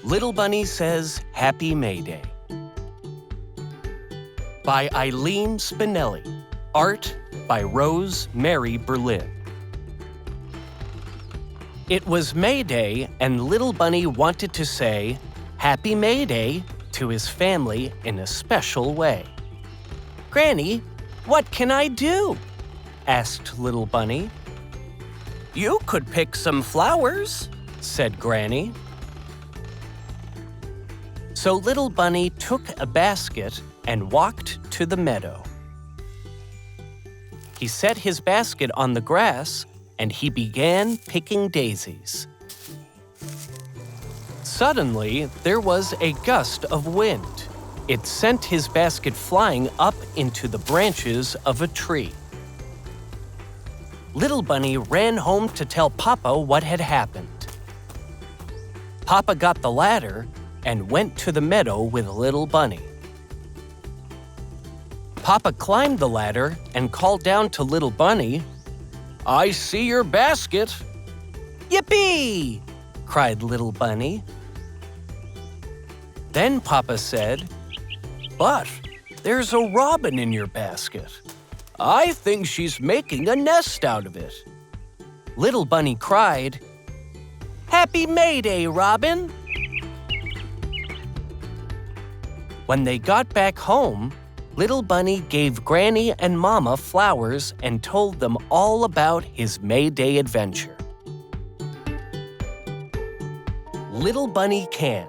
Little Bunny Says Happy May Day by Eileen Spinelli. Art by Rose Mary Berlin. It was May Day, and Little Bunny wanted to say Happy May Day to his family in a special way. "Granny, what can I do?" asked Little Bunny. "You could pick some flowers," said Granny. So Little Bunny took a basket and walked to the meadow. He set his basket on the grass and he began picking daisies. Suddenly, there was a gust of wind. It sent his basket flying up into the branches of a tree. Little Bunny ran home to tell Papa what had happened. Papa got the ladder and went to the meadow with Little Bunny. Papa climbed the ladder and called down to Little Bunny, "I see your basket." "Yippee!" cried Little Bunny. Then Papa said, "But there's a robin in your basket. I think she's making a nest out of it." Little Bunny cried, "Happy May Day, Robin!" When they got back home, Little Bunny gave Granny and Mama flowers and told them all about his May Day adventure. Little Bunny Can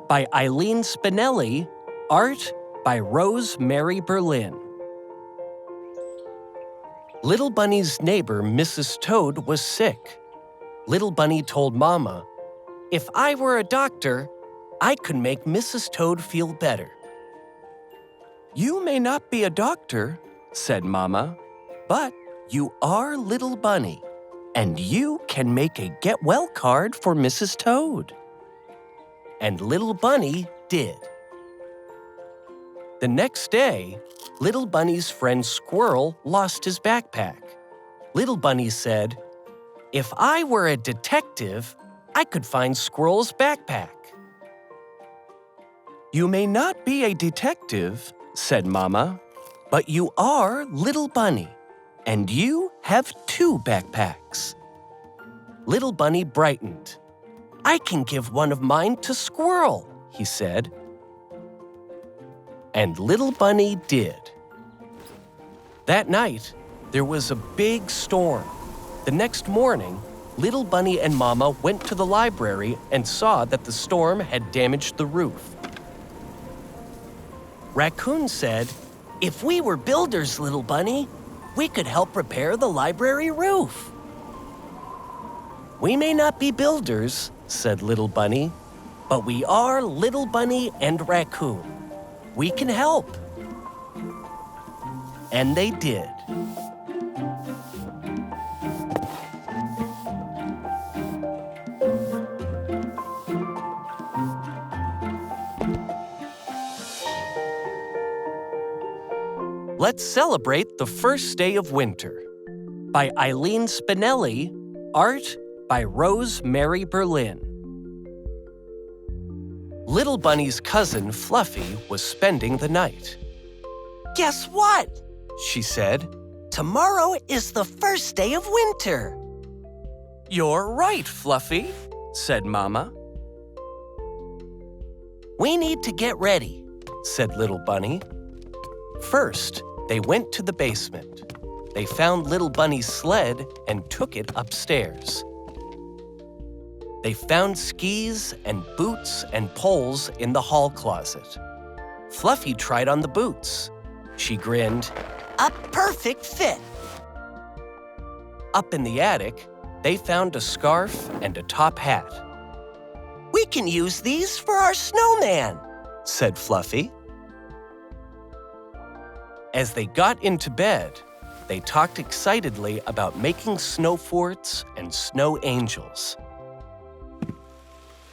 by Eileen Spinelli. Art by Rose Mary Berlin. Little Bunny's neighbor, Mrs. Toad, was sick. Little Bunny told Mama, "If I were a doctor, I could make Mrs. Toad feel better." "You may not be a doctor," said Mama, "but you are Little Bunny, and you can make a get-well card for Mrs. Toad." And Little Bunny did. The next day, Little Bunny's friend Squirrel lost his backpack. Little Bunny said, "If I were a detective, I could find Squirrel's backpack." "You may not be a detective," said Mama, "but you are Little Bunny, and you have 2 backpacks." Little Bunny brightened. "I can give one of mine to Squirrel," he said. And Little Bunny did. That night, there was a big storm. The next morning, Little Bunny and Mama went to the library and saw that the storm had damaged the roof. Raccoon said, "If we were builders, Little Bunny, we could help repair the library roof." "We may not be builders," said Little Bunny, "but we are Little Bunny and Raccoon. We can help." And they did. Let's celebrate the first day of winter by Eileen Spinelli. Art by Rose Mary Berlin. Little Bunny's cousin Fluffy was spending the night. "Guess what?" she said. "Tomorrow is the first day of winter." "You're right, Fluffy," said Mama. "We need to get ready," said Little Bunny. First, they went to the basement. They found Little Bunny's sled and took it upstairs. They found skis and boots and poles in the hall closet. Fluffy tried on the boots. She grinned, "A perfect fit." Up in the attic, they found a scarf and a top hat. "We can use these for our snowman," said Fluffy. As they got into bed, they talked excitedly about making snow forts and snow angels.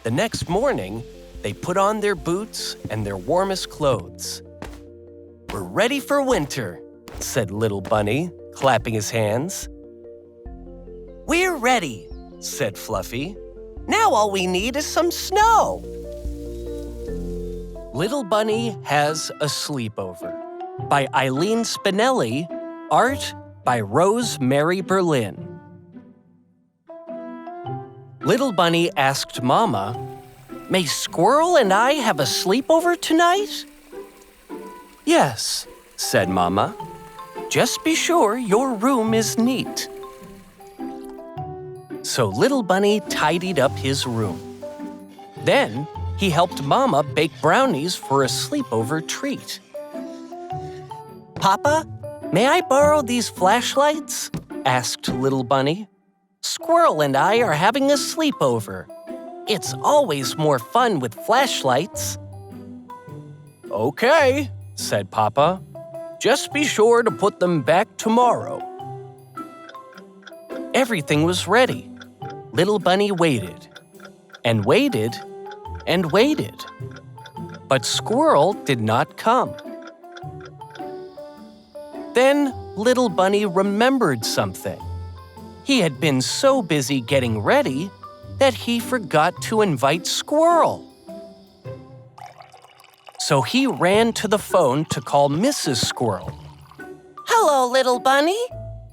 The next morning, they put on their boots and their warmest clothes. "We're ready for winter," said Little Bunny, clapping his hands. "We're ready," said Fluffy. Now all we need is some snow. Little Bunny Has a Sleepover by Eileen Spinelli, art by Rose Mary Berlin. Little Bunny asked Mama, "May Squirrel and I have a sleepover tonight?" "Yes," said Mama. "Just be sure your room is neat." So Little Bunny tidied up his room. Then he helped Mama bake brownies for a sleepover treat. "Papa, may I borrow these flashlights?" asked Little Bunny. "Squirrel and I are having a sleepover. It's always more fun with flashlights." "Okay," said Papa. "Just be sure to put them back tomorrow." Everything was ready. Little Bunny waited, and waited, and waited. But Squirrel did not come. Then Little Bunny remembered something. He had been so busy getting ready that he forgot to invite Squirrel. So he ran to the phone to call Mrs. Squirrel. "Hello, Little Bunny,"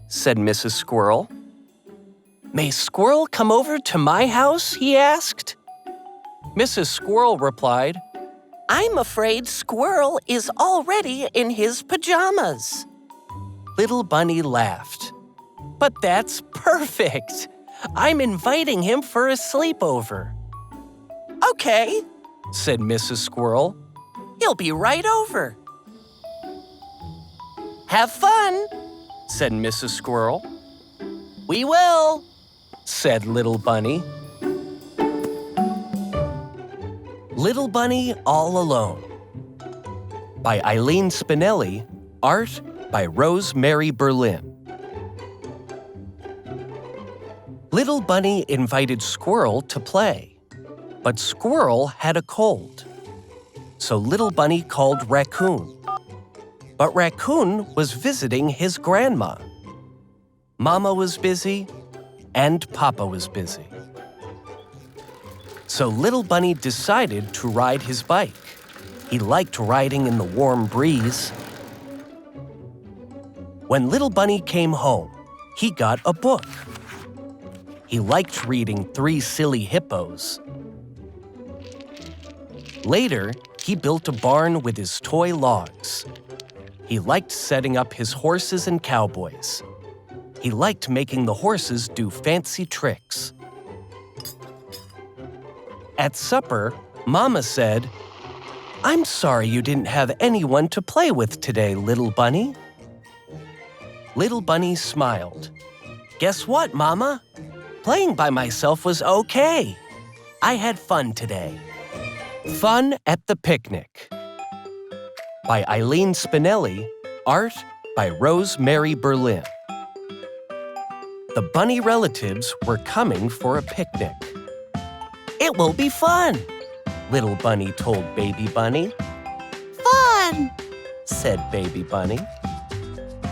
said Mrs. Squirrel. "May Squirrel come over to my house?" he asked. Mrs. Squirrel replied, "I'm afraid Squirrel is already in his pajamas." Little Bunny laughed. "But that's perfect. I'm inviting him for a sleepover." "Okay," said Mrs. Squirrel. "He'll be right over." "Have fun," said Mrs. Squirrel. "We will," said Little Bunny. Little Bunny All Alone by Eileen Spinelli, art by Rose Mary Berlin. Little Bunny invited Squirrel to play, but Squirrel had a cold. So Little Bunny called Raccoon. But Raccoon was visiting his grandma. Mama was busy, and Papa was busy. So Little Bunny decided to ride his bike. He liked riding in the warm breeze. When Little Bunny came home, he got a book. He liked reading 3 Silly Hippos. Later, he built a barn with his toy logs. He liked setting up his horses and cowboys. He liked making the horses do fancy tricks. At supper, Mama said, "I'm sorry you didn't have anyone to play with today, Little Bunny." Little Bunny smiled. "Guess what, Mama? Playing by myself was okay. I had fun today." Fun at the Picnic by Eileen Spinelli, art by Rose Mary Berlin. The bunny relatives were coming for a picnic. "It will be fun," Little Bunny told Baby Bunny. "Fun," said Baby Bunny.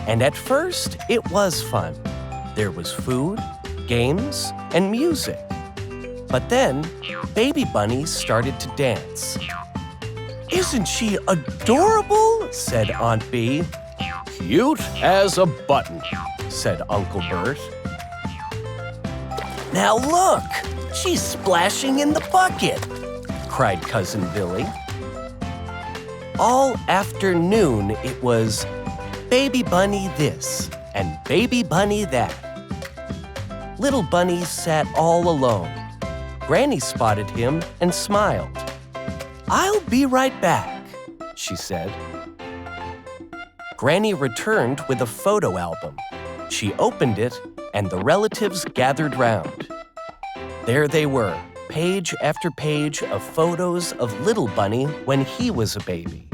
And at first, it was fun. There was food, games, and music. But then, Baby Bunny started to dance. "Isn't she adorable?" said Aunt Bee. "Cute as a button," said Uncle Bert. "Now look, she's splashing in the bucket," cried Cousin Billy. All afternoon it was Baby Bunny this and Baby Bunny that. Little Bunny sat all alone. Granny spotted him and smiled. "I'll be right back," she said. Granny returned with a photo album. She opened it, and the relatives gathered round. There they were, page after page of photos of Little Bunny when he was a baby.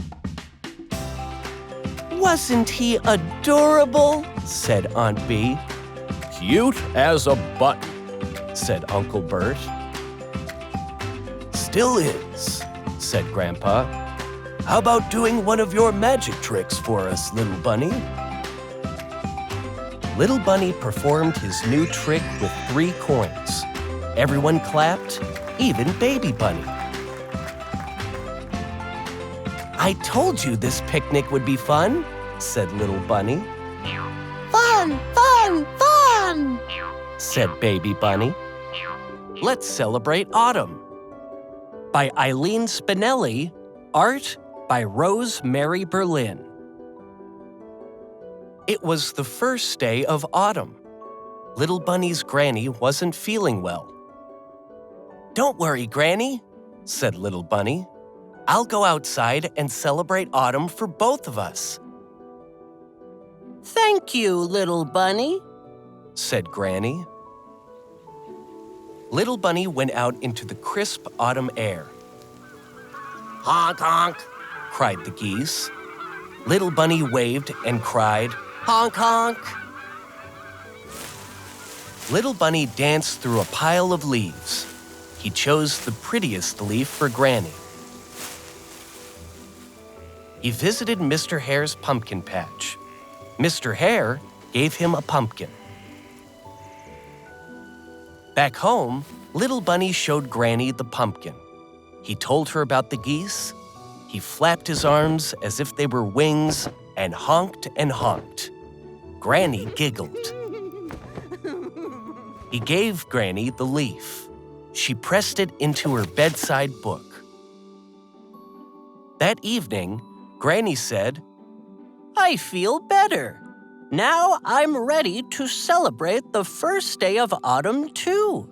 "Wasn't he adorable?" said Aunt Bee. "Cute as a button," said Uncle Bert. "Still is," said Grandpa. "How about doing one of your magic tricks for us, Little Bunny?" Little Bunny performed his new trick with 3 coins. Everyone clapped, even Baby Bunny. "I told you this picnic would be fun," said Little Bunny. Fun, fun, fun, said Baby Bunny. "Let's celebrate autumn." By Eileen Spinelli, art by Rose Mary Berlin. It was the first day of autumn. Little Bunny's granny wasn't feeling well. "Don't worry, Granny," said Little Bunny. "I'll go outside and celebrate autumn for both of us." Thank you, Little Bunny, said Granny. Little Bunny went out into the crisp autumn air. "Honk, honk," cried the geese. Little Bunny waved and cried, "Honk, honk." Little Bunny danced through a pile of leaves. He chose the prettiest leaf for Granny. He visited Mr. Hare's pumpkin patch. Mr. Hare gave him a pumpkin. Back home, Little Bunny showed Granny the pumpkin. He told her about the geese. He flapped his arms as if they were wings and honked and honked. Granny giggled. He gave Granny the leaf. She pressed it into her bedside book. That evening, Granny said, I feel better. Now I'm ready to celebrate the first day of autumn too.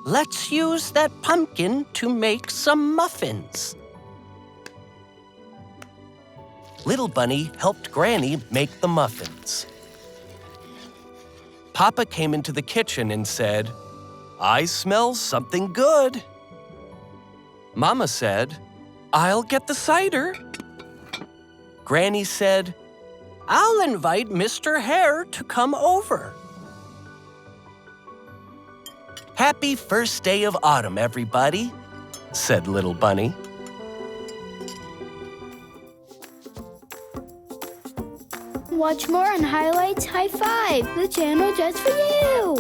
Let's use that pumpkin to make some muffins. Little Bunny helped Granny make the muffins. Papa came into the kitchen and said, "I smell something good." Mama said, "I'll get the cider." Granny said, I'll invite Mr. Hare to come over. "Happy first day of autumn, everybody," said Little Bunny. Watch more on Highlights High Five, the channel just for you.